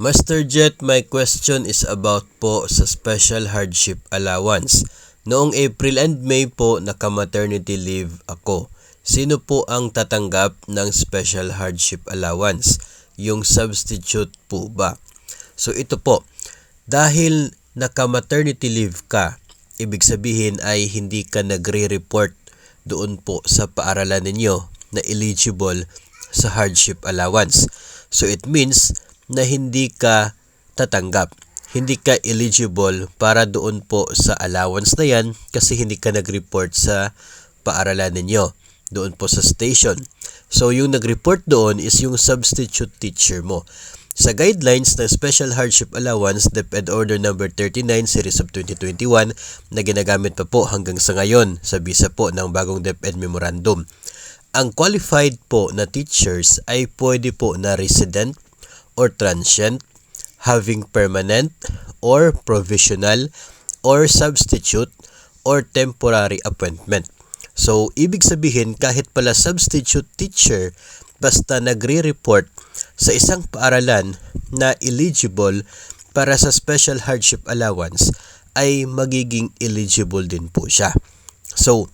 Master Jet, my question is about po sa Special Hardship Allowance. Noong April and May po, naka-maternity leave ako. Sino po ang tatanggap ng Special Hardship Allowance? Yung substitute po ba? So ito po, dahil naka-maternity leave ka, ibig sabihin ay hindi ka nagre-report doon po sa paaralan ninyo na eligible sa hardship allowance. So it means na hindi ka tatanggap. Hindi ka eligible para doon po sa allowance na yan kasi hindi ka nag-report sa paaralan ninyo, doon po sa station. So yung nag-report doon is yung substitute teacher mo. Sa guidelines ng Special Hardship Allowance, DepEd Order No. 39 Series of 2021 na ginagamit pa po hanggang sa ngayon sa bisa po ng bagong DepEd Memorandum. Ang qualified po na teachers ay pwede po na resident or transient, having permanent or provisional or substitute or temporary appointment. So, ibig sabihin kahit pala substitute teacher basta nagre-report sa isang paaralan na eligible para sa Special Hardship Allowance ay magiging eligible din po siya. So,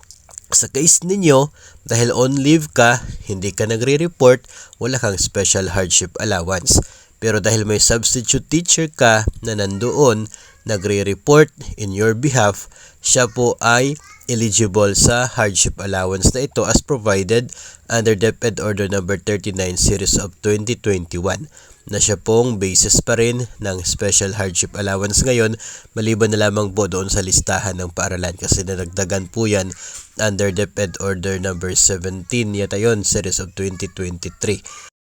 sa case ninyo, dahil on leave ka, hindi ka nagre-report, wala kang Special Hardship Allowance. Pero dahil may substitute teacher ka na nandoon, nagre-report in your behalf, siya po ay eligible sa hardship allowance na ito as provided under DepEd Order No. 39 Series of 2021 na siya pong basis pa rin ng Special Hardship Allowance ngayon maliban na lamang po doon sa listahan ng paaralan kasi nadagdagan po yan under DepEd Order No. 17 yata yon Series of 2023.